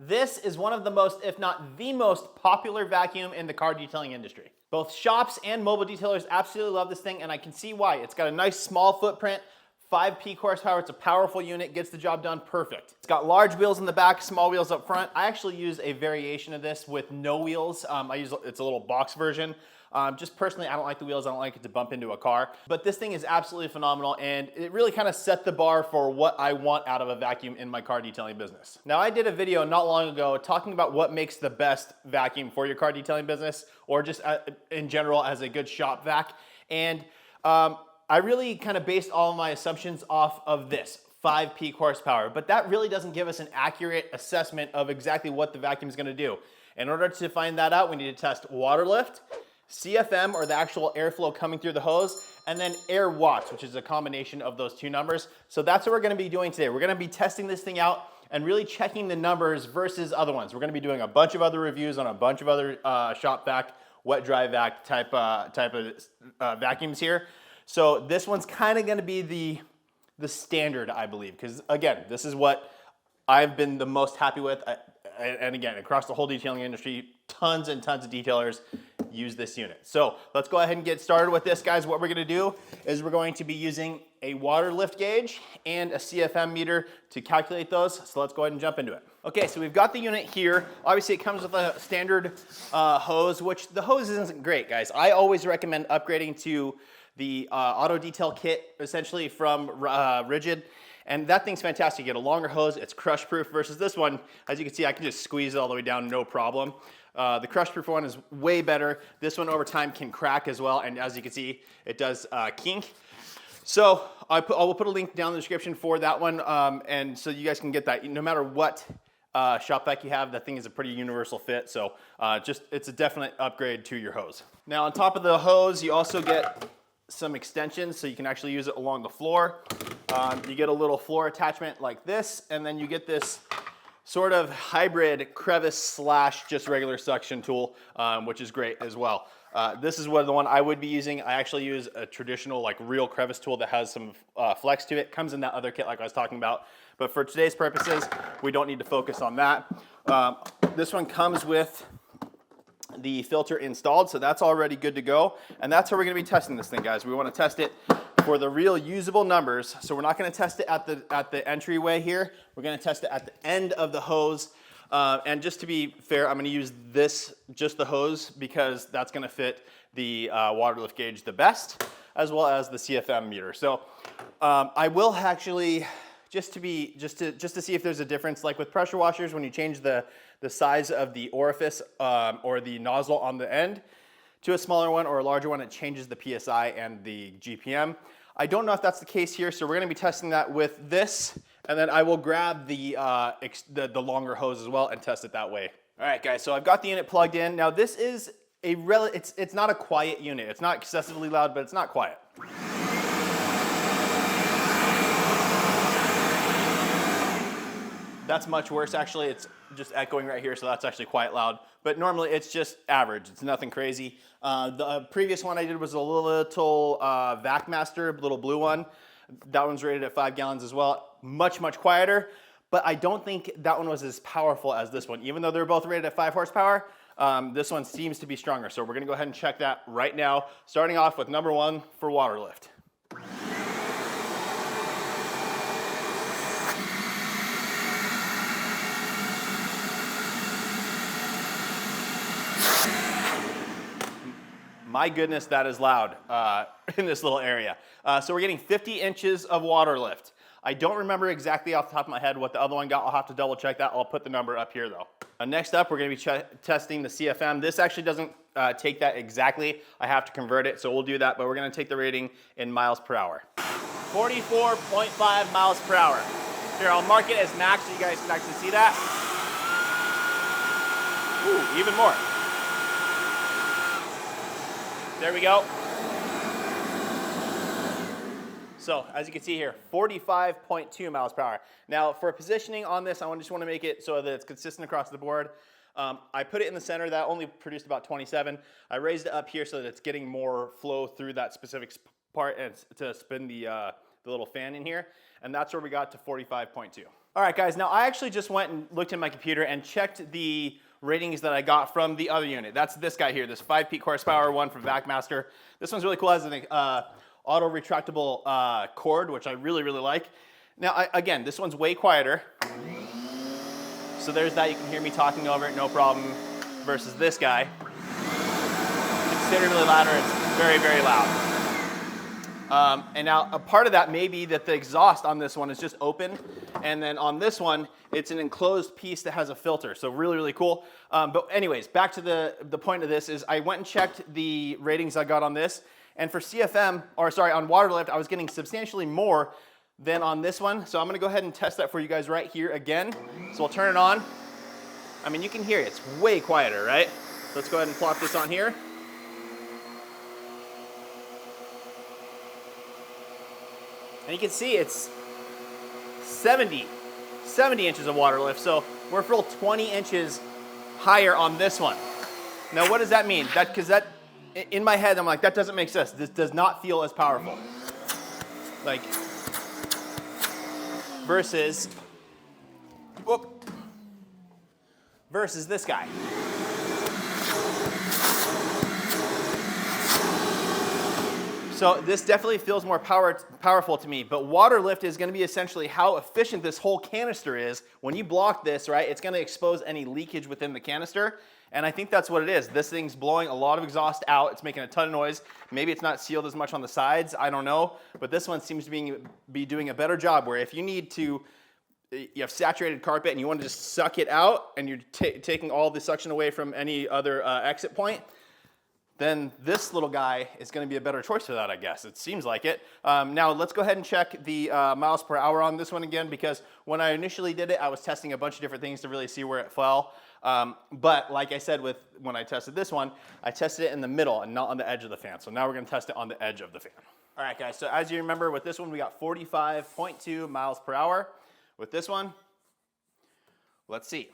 This is one of the most, if not the most popular vacuum in the car detailing industry. Both shops and mobile detailers absolutely love this thing, and I can see why. It's got a nice small footprint, 5 peak horsepower, it's a powerful unit, gets the job done perfect. It's got large wheels in the back, small wheels up front. I actually use a variation of this with no wheels. It's a little box version. Just personally, I don't like the wheels. I don't like it to bump into a car. But this thing is absolutely phenomenal, and it really kind of set the bar for what I want out of a vacuum in my car detailing business. Now, I did a video not long ago talking about what makes the best vacuum for your car detailing business, or just in general as a good shop vac. And I really kind of based all of my assumptions off of this, 5 peak horsepower. But that really doesn't give us an accurate assessment of exactly what the vacuum is going to do. In order to find that out, we need to test water lift, CFM, or the actual airflow coming through the hose, and then air watts, which is a combination of those two numbers. So that's what we're gonna be doing today. We're gonna be testing this thing out and really checking the numbers versus other ones. We're gonna be doing a bunch of other reviews on a bunch of other shop vac, wet dry vac type of vacuums here. So this one's kind of gonna be the standard, I believe, because again, this is what I've been the most happy with. And again, across the whole detailing industry, tons and tons of detailers use this unit. So let's go ahead and get started with this, guys. What we're gonna do is we're going to be using a water lift gauge and a CFM meter to calculate those. So let's go ahead and jump into it. Okay, so we've got the unit here. Obviously it comes with a standard hose, which the hose isn't great, guys. I always recommend upgrading to the auto detail kit, essentially from Rigid. And that thing's fantastic. You get a longer hose, it's crush proof, versus this one, as you can see, I can just squeeze it all the way down, no problem. The crush proof one is way better. This one over time can crack as well, and as you can see, it does kink. So I will put a link down in the description for that one, and so you guys can get that. No matter what shop vac you have, that thing is a pretty universal fit, so it's a definite upgrade to your hose. Now on top of the hose, you also get some extensions, so you can actually use it along the floor. You get a little floor attachment like this, and then you get this sort of hybrid crevice slash just regular suction tool, which is great as well. This is the one I would be using. I actually use a traditional, like, real crevice tool that has some flex to it. Comes in that other kit like I was talking about. But for today's purposes, we don't need to focus on that. This one comes with the filter installed, so that's already good to go. And that's how we're gonna be testing this thing, guys. We wanna test it for the real usable numbers. So we're not gonna test it at the entryway here. We're gonna test it at the end of the hose. And just to be fair, I'm gonna use this, just the hose, because that's gonna fit the water lift gauge the best, as well as the CFM meter. So I will actually, just to see if there's a difference, like with pressure washers, when you change the size of the orifice or the nozzle on the end to a smaller one or a larger one, it changes the PSI and the GPM. I don't know if that's the case here, so we're gonna be testing that with this, and then I will grab the longer hose as well and test it that way. All right, guys, so I've got the unit plugged in. Now this is it's not a quiet unit. It's not excessively loud, but it's not quiet. That's much worse, actually. It's just echoing right here, so that's actually quite loud. But normally it's just average. It's nothing crazy. The previous one I did was a little Vacmaster, little blue one. That one's rated at 5 gallons as well. Much, much quieter. But I don't think that one was as powerful as this one. Even though they're both rated at 5 horsepower, this one seems to be stronger. So we're gonna go ahead and check that right now, starting off with number 1 for water lift. My goodness, that is loud in this little area. So we're getting 50 inches of water lift. I don't remember exactly off the top of my head what the other one got. I'll have to double check that. I'll put the number up here though. Next up, we're gonna be testing the CFM. This actually doesn't take that exactly. I have to convert it, so we'll do that, but we're gonna take the rating in miles per hour. 44.5 miles per hour. Here, I'll mark it as max so you guys can actually see that. Ooh, even more. There we go. So as you can see here, 45.2 miles per hour. Now for positioning on this, I just want to make it so that it's consistent across the board. I put it in the center. That only produced about 27. I raised it up here so that it's getting more flow through that specific part and to spin the little fan in here. And that's where we got to 45.2. All right, guys, now I actually just went and looked in my computer and checked the ratings that I got from the other unit. That's this guy here, this 5 peak horsepower one from Vacmaster. This one's really cool. It has an auto retractable cord, which I really, really like. Now, again, this one's way quieter. So there's that. You can hear me talking over it, no problem, versus this guy. Considerably louder. It's very, very loud. And now a part of that may be that the exhaust on this one is just open, and then on this one, it's an enclosed piece that has a filter. So really, really cool. But anyways, back to the point of this is I went and checked the ratings I got on this, and for CFM, or sorry, on water lift, I was getting substantially more than on this one. So I'm gonna go ahead and test that for you guys right here again. So I'll turn it on. I mean, you can hear it, it's way quieter, right? Let's go ahead and plop this on here. And you can see it's 70 inches of water lift. So we're a full 20 inches higher on this one. Now, what does that mean? Because in my head, I'm like, that doesn't make sense. This does not feel as powerful. Like, versus this guy. So this definitely feels more powerful to me, but water lift is gonna be essentially how efficient this whole canister is. When you block this, right, it's gonna expose any leakage within the canister, and I think that's what it is. This thing's blowing a lot of exhaust out. It's making a ton of noise. Maybe it's not sealed as much on the sides, I don't know, but this one seems to be doing a better job where if you need to, you have saturated carpet and you want to just suck it out and you're taking all the suction away from any other exit point, then this little guy is going to be a better choice for that, I guess. It seems like it. Now, let's go ahead and check the miles per hour on this one again, because when I initially did it, I was testing a bunch of different things to really see where it fell. But like I said, when I tested this one, I tested it in the middle and not on the edge of the fan. So now we're going to test it on the edge of the fan. All right, guys. So as you remember, with this one, we got 45.2 miles per hour. With this one, let's see.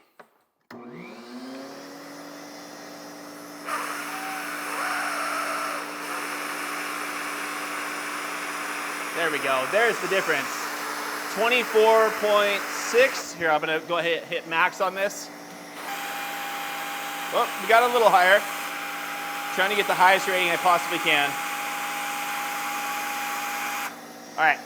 There we go. There's the difference. 24.6. Here, I'm going to go ahead and hit max on this. Oh, we got a little higher. Trying to get the highest rating I possibly can. All right.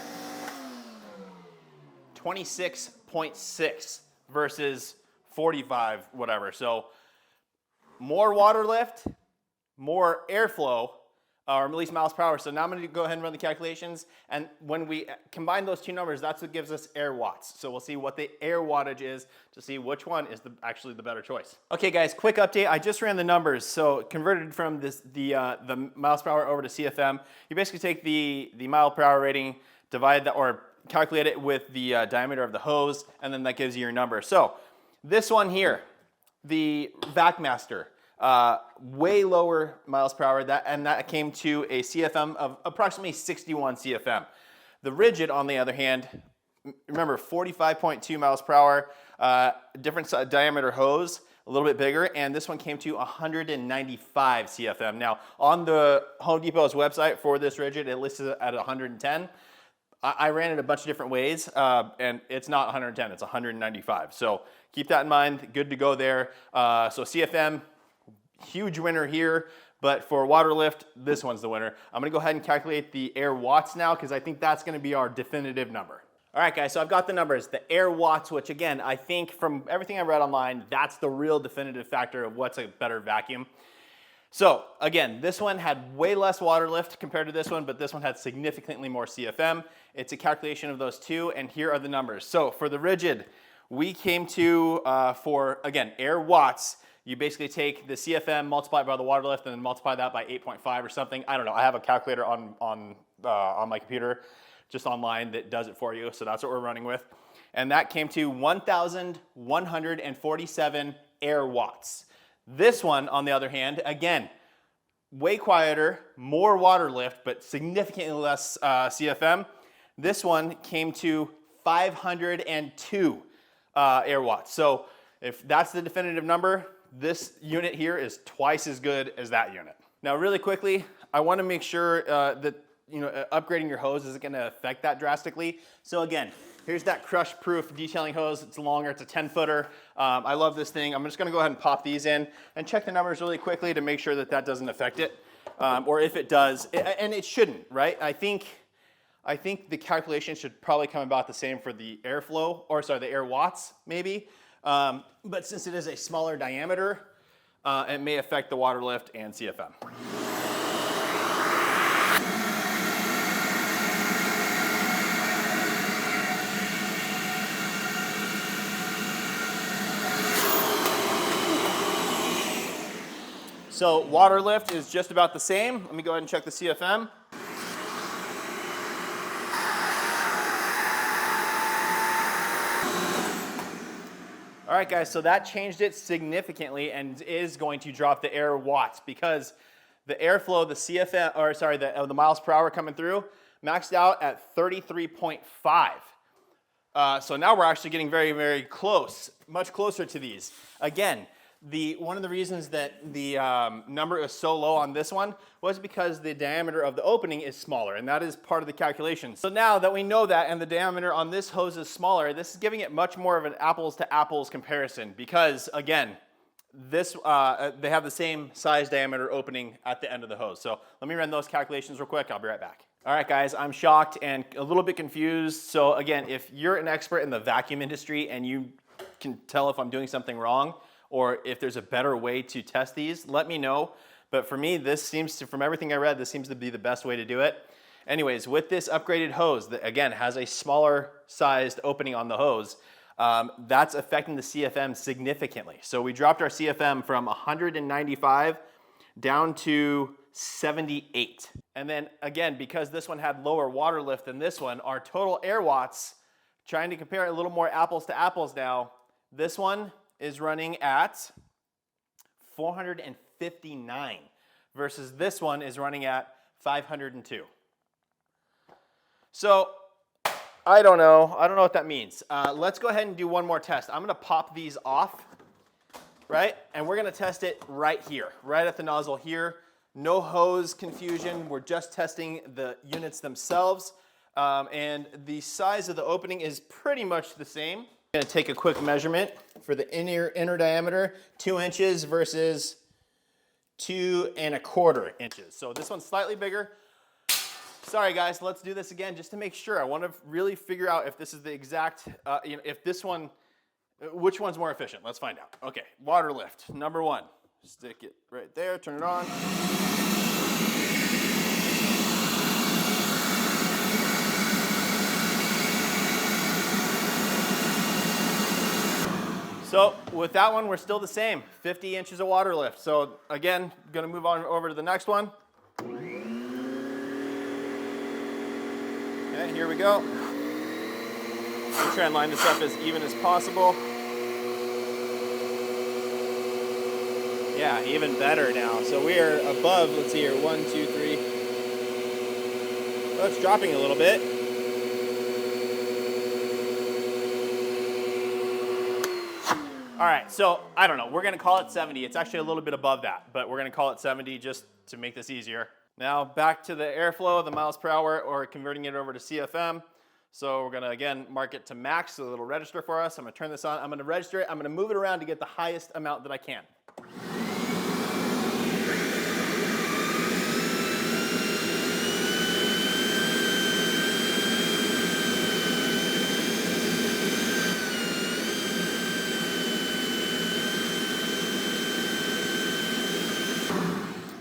26.6 versus 45, whatever. So more water lift, more airflow, or at least miles per hour. So now I'm going to go ahead and run the calculations. And when we combine those two numbers, that's what gives us air watts. So we'll see what the air wattage is to see which one is actually the better choice. Okay, guys, quick update. I just ran the numbers. So converted from the miles per hour over to CFM. You basically take the mile per hour rating, divide that, or calculate it with the diameter of the hose, and then that gives you your number. So this one here, the Vacmaster, way lower miles per hour, and that came to a CFM of approximately 61 CFM. The Rigid, on the other hand, remember 45.2 miles per hour, different diameter hose, a little bit bigger, and this one came to 195 CFM. Now, on the Home Depot's website for this Rigid, it lists it at 110. I ran it a bunch of different ways, and it's not 110, it's 195. So keep that in mind, good to go there. So CFM, huge winner here, but for water lift, this one's the winner. I'm gonna go ahead and calculate the air watts now, because I think that's gonna be our definitive number. All right, guys, so I've got the numbers, the air watts, which again, I think from everything I read online, that's the real definitive factor of what's a better vacuum. So again, this one had way less water lift compared to this one, but this one had significantly more CFM. It's a calculation of those two, and here are the numbers. So for the Rigid, we came to, for, again, air watts, you basically take the CFM, multiply it by the water lift, and then multiply that by 8.5 or something. I don't know, I have a calculator on my computer, just online, that does it for you, so that's what we're running with. And that came to 1,147 air watts. This one, on the other hand, again, way quieter, more water lift, but significantly less CFM. This one came to 502 air watts. So if that's the definitive number, this unit here is twice as good as that unit. Now, really quickly, I want to make sure that upgrading your hose isn't going to affect that drastically. So again, Here's that crush-proof detailing hose. It's longer, it's a 10-footer. I love this thing. I'm just gonna go ahead and pop these in and check the numbers really quickly to make sure that that doesn't affect it. Or if it does, and it shouldn't, right? I think the calculation should probably come about the same for the airflow, or sorry, the air watts, maybe. But since it is a smaller diameter, it may affect the water lift and CFM. So water lift is just about the same. Let me go ahead and check the CFM. All right, guys, so that changed it significantly and is going to drop the air watts because the airflow, the CFM, or sorry, the miles per hour coming through, maxed out at 33.5. So now we're actually getting very, very close, much closer to these. Again, one of the reasons that the number is so low on this one was because the diameter of the opening is smaller, and that is part of the calculation. So now that we know that and the diameter on this hose is smaller, this is giving it much more of an apples to apples comparison because, again, this they have the same size diameter opening at the end of the hose. So let me run those calculations real quick. I'll be right back. All right, guys, I'm shocked and a little bit confused. So again, if you're an expert in the vacuum industry and you can tell if I'm doing something wrong, or if there's a better way to test these, let me know. But for me, this seems to, from everything I read, this seems to be the best way to do it. Anyways, with this upgraded hose that, again, has a smaller sized opening on the hose, that's affecting the CFM significantly. So we dropped our CFM from 195 down to 78. And then again, because this one had lower water lift than this one, our total air watts, trying to compare a little more apples to apples now, this one is running at 459 versus this one is running at 502. So I don't know what that means. Let's go ahead and do one more test. I'm gonna pop these off, right? And we're gonna test it right here, right at the nozzle here. No hose confusion. We're just testing the units themselves. And the size of the opening is pretty much the same. I'm gonna take a quick measurement for the inner diameter, 2 inches versus 2 1/4 inches. So this one's slightly bigger. Sorry guys, let's do this again just to make sure. I want to really figure out if this is the exact, if this one, which one's more efficient. Let's find out. Okay, water lift, number 1. Stick it right there, turn it on. So with that one, we're still the same, 50 inches of water lift. So again, gonna move on over to the next one. Okay, here we go. I'll try and line this up as even as possible. Yeah, even better now. So we are above, let's see here, 1, 2, 3. Oh, it's dropping a little bit. All right, so I don't know, we're gonna call it 70. It's actually a little bit above that, but we're gonna call it 70 just to make this easier. Now back to the airflow, the miles per hour, or converting it over to CFM. So we're gonna, again, mark it to max, so it'll register for us. I'm gonna turn this on, I'm gonna register it, I'm gonna move it around to get the highest amount that I can.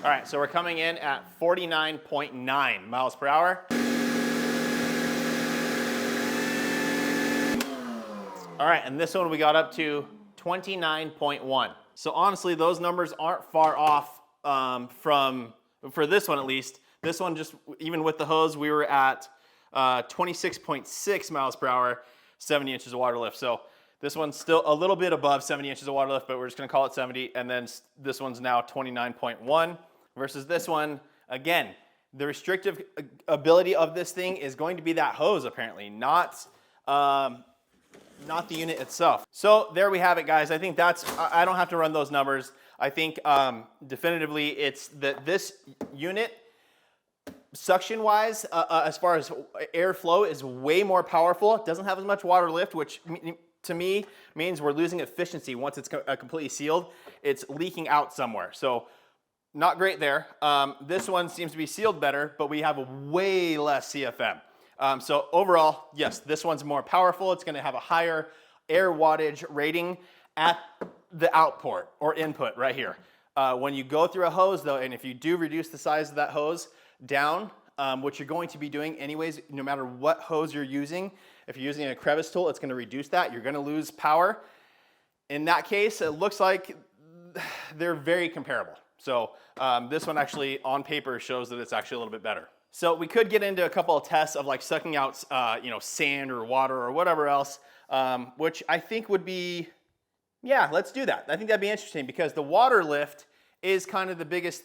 All right, so we're coming in at 49.9 miles per hour. All right, and this one we got up to 29.1. So honestly, those numbers aren't far off for this one at least. This one, just even with the hose, we were at 26.6 miles per hour, 70 inches of water lift. So this one's still a little bit above 70 inches of water lift, but we're just gonna call it 70. And then this one's now 29.1 versus this one. Again, the restrictive ability of this thing is going to be that hose apparently, not the unit itself. So there we have it, guys. I think I don't have to run those numbers. I think definitively it's that this unit suction wise, as far as airflow, is way more powerful. It doesn't have as much water lift, which to me means we're losing efficiency. Once it's completely sealed, it's leaking out somewhere. So not great there. This one seems to be sealed better, but we have a way less CFM. So overall, yes, this one's more powerful. It's gonna have a higher air wattage rating at the output or input right here. When you go through a hose though, and if you do reduce the size of that hose down, which you're going to be doing anyways, no matter what hose you're using, if you're using a crevice tool, it's gonna reduce that. You're gonna lose power. In that case, it looks like they're very comparable. So this one actually on paper shows that it's actually a little bit better. So we could get into a couple of tests of like sucking out sand or water or whatever else, which I think would be, yeah, let's do that. I think that'd be interesting because the water lift is kind of the biggest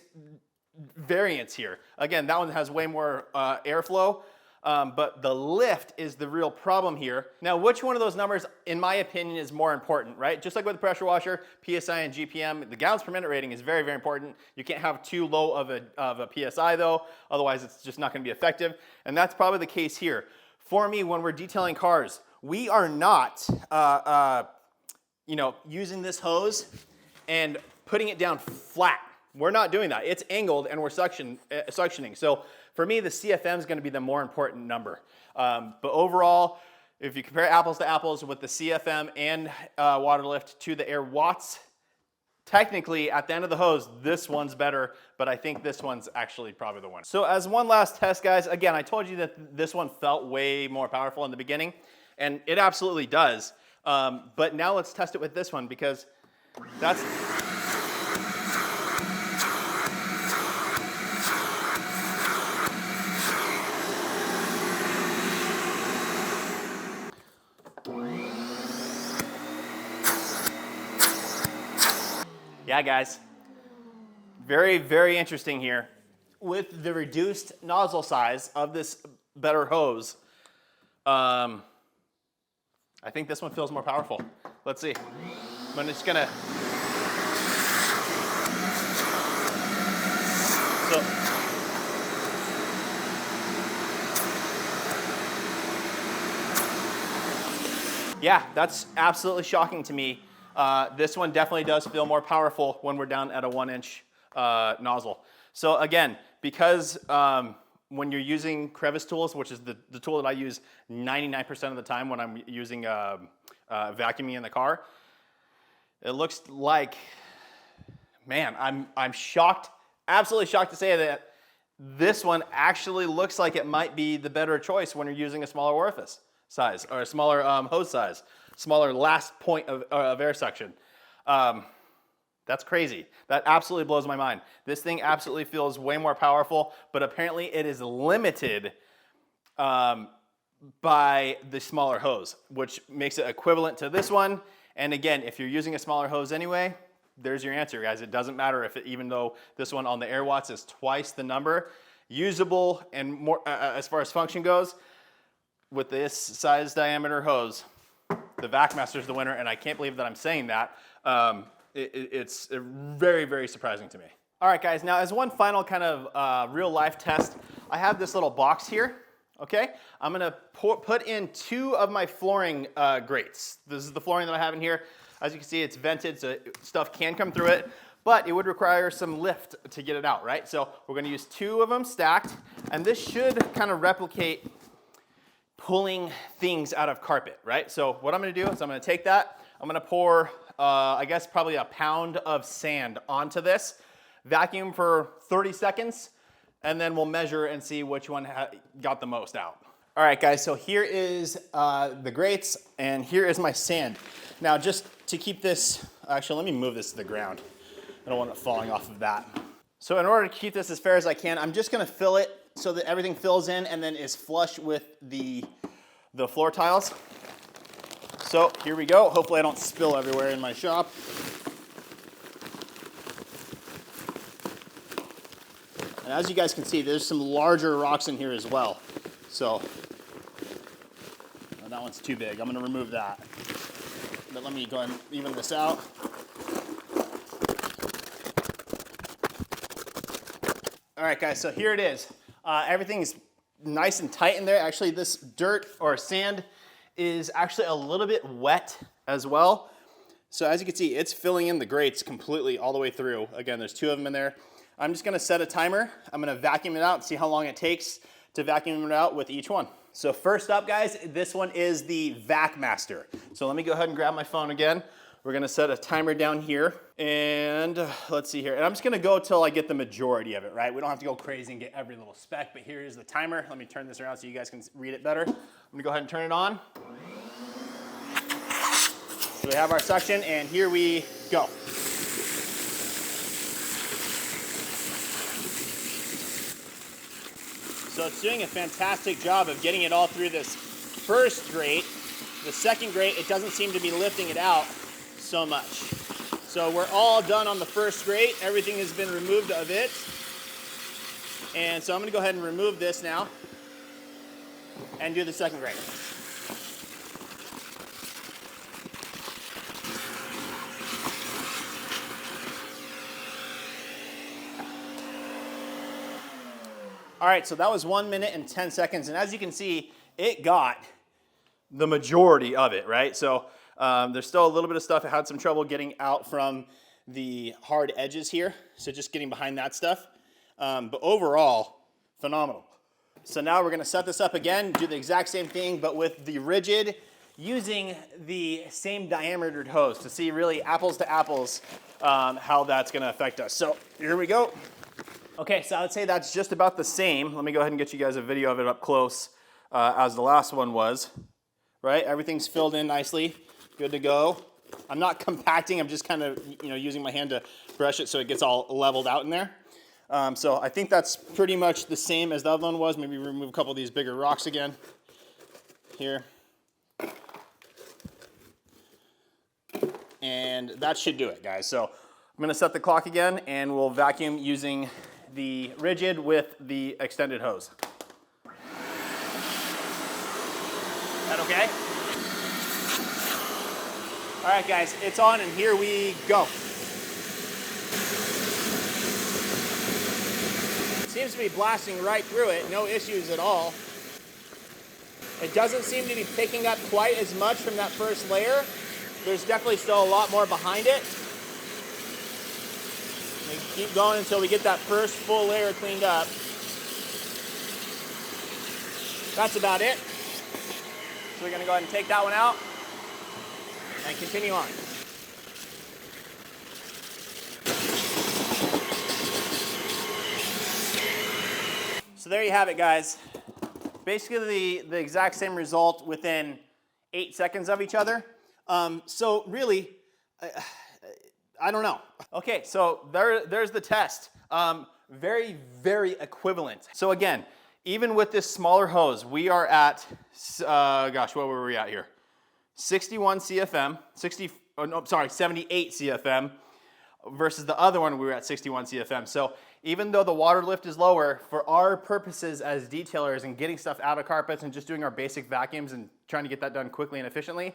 variance here. Again, that one has way more airflow, but the lift is the real problem here. Now, which one of those numbers, in my opinion, is more important, right? Just like with the pressure washer, PSI and GPM, the gallons per minute rating is very, very important. You can't have too low of a PSI though, otherwise it's just not gonna be effective. And that's probably the case here. For me, when we're detailing cars, we are not using this hose and putting it down flat. We're not doing that. It's angled and we're suctioning. So for me, the CFM is going to be the more important number. But overall, if you compare apples to apples with the CFM and water lift to the air watts, technically at the end of the hose, this one's better, but I think this one's actually probably the winner. So as one last test, guys, again, I told you that this one felt way more powerful in the beginning, and it absolutely does. But now let's test it with this one because that's... Yeah, guys, very, very interesting here. With the reduced nozzle size of this better hose, I think this one feels more powerful. Let's see. I'm just gonna... Yeah, that's absolutely shocking to me. This one definitely does feel more powerful when we're down at a 1-inch nozzle. So again, because when you're using crevice tools, which is the tool that I use 99% of the time when I'm using vacuuming in the car, it looks like, man, I'm shocked, absolutely shocked to say that this one actually looks like it might be the better choice when you're using a smaller orifice size or a smaller hose size, smaller last point of air suction. That's crazy. That absolutely blows my mind. This thing absolutely feels way more powerful, but apparently it is limited by the smaller hose, which makes it equivalent to this one. And again, if you're using a smaller hose anyway, there's your answer, guys. It doesn't matter if even though this one on the air watts is twice the number, usable and more as far as function goes, with this size diameter hose, the Vacmaster is the winner, and I can't believe that I'm saying that. It's very, very surprising to me. All right, guys, now as one final kind of real life test, I have this little box here, okay? I'm gonna put in 2 of my flooring grates. This is the flooring that I have in here. As you can see, it's vented, so stuff can come through it, but it would require some lift to get it out, right? So we're gonna use 2 of them stacked, and this should kind of replicate pulling things out of carpet, right? So what I'm gonna do is I'm gonna take that, I'm gonna pour, I guess probably a pound of sand onto this, vacuum for 30 seconds, and then we'll measure and see which one got the most out. All right, guys, so here is the grates, and here is my sand. Now, just to keep this, actually, let me move this to the ground. I don't want it falling off of that. So in order to keep this as fair as I can, I'm just gonna fill it so that everything fills in and then is flush with the floor tiles. So here we go. Hopefully I don't spill everywhere in my shop. And as you guys can see, there's some larger rocks in here as well. So that one's too big. I'm gonna remove that. But let me go ahead and even this out. All right, guys, so here it is. Everything's nice and tight in there. Actually, this dirt or sand is actually a little bit wet as well. So as you can see, it's filling in the grates completely all the way through. Again, there's 2 of them in there. I'm just gonna set a timer. I'm gonna vacuum it out and see how long it takes to vacuum it out with each one. So first up, guys, this one is the Vacmaster. So let me go ahead and grab my phone again. We're gonna set a timer down here, and let's see here. And I'm just gonna go till I get the majority of it, right? We don't have to go crazy and get every little speck, but here is the timer. Let me turn this around so you guys can read it better. I'm gonna go ahead and turn it on. So we have our suction, and here we go. So it's doing a fantastic job of getting it all through this first grate. The second grate, it doesn't seem to be lifting it out so much. So we're all done on the first grate. Everything has been removed of it. And so I'm gonna go ahead and remove this now and do the second grate. All right, so that was 1 minute and 10 seconds. And as you can see, it got the majority of it, right? So there's still a little bit of stuff. I had some trouble getting out from the hard edges here. So just getting behind that stuff. But overall, phenomenal. So now we're gonna set this up again, do the exact same thing, but with the Rigid, using the same diametered hose to see really apples to apples how that's gonna affect us. So here we go. Okay, so I would say that's just about the same. Let me go ahead and get you guys a video of it up close as the last one was, right? Everything's filled in nicely, good to go. I'm not compacting, I'm just kind of using my hand to brush it so it gets all leveled out in there. So I think that's pretty much the same as the other one was. Maybe remove a couple of these bigger rocks again here. And that should do it, guys. So I'm gonna set the clock again and we'll vacuum using the Rigid with the extended hose. That okay? All right, guys, it's on and here we go. Seems to be blasting right through it, no issues at all. It doesn't seem to be picking up quite as much from that first layer. There's definitely still a lot more behind it. We keep going until we get that first full layer cleaned up. That's about it. So we're gonna go ahead and take that one out and continue on. So there you have it, guys. Basically the exact same result within 8 seconds of each other. So really, I don't know. Okay, so there's the test. Very, very equivalent. So again, even with this smaller hose, we are at, gosh, what were we at here? 61 CFM, 78 CFM versus the other one we were at 61 CFM. So even though the water lift is lower, for our purposes as detailers and getting stuff out of carpets and just doing our basic vacuums and trying to get that done quickly and efficiently,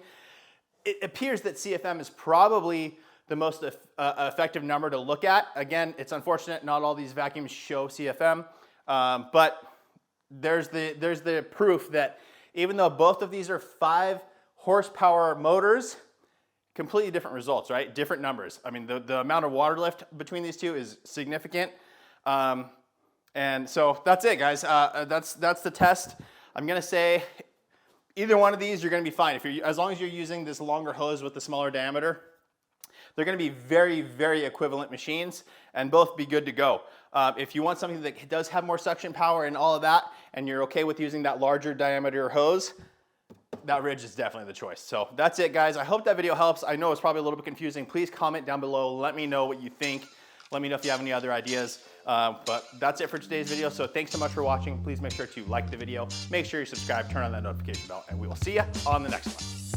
it appears that CFM is probably the most effective number to look at. Again, it's unfortunate not all these vacuums show CFM, but there's the proof that even though both of these are 5 horsepower motors, completely different results, right? Different numbers. I mean, the amount of water lift between these two is significant. And so that's it, guys. That's the test. I'm gonna say either one of these, you're gonna be fine. As long as you're using this longer hose with the smaller diameter, they're gonna be very, very equivalent machines and both be good to go. If you want something that does have more suction power and all of that, and you're okay with using that larger diameter hose, that Ridge is definitely the choice. So that's it, guys. I hope that video helps. I know it's probably a little bit confusing. Please comment down below. Let me know what you think. Let me know if you have any other ideas. But that's it for today's video. So thanks so much for watching. Please make sure to like the video. Make sure you subscribe, turn on that notification bell, and we will see you on the next one.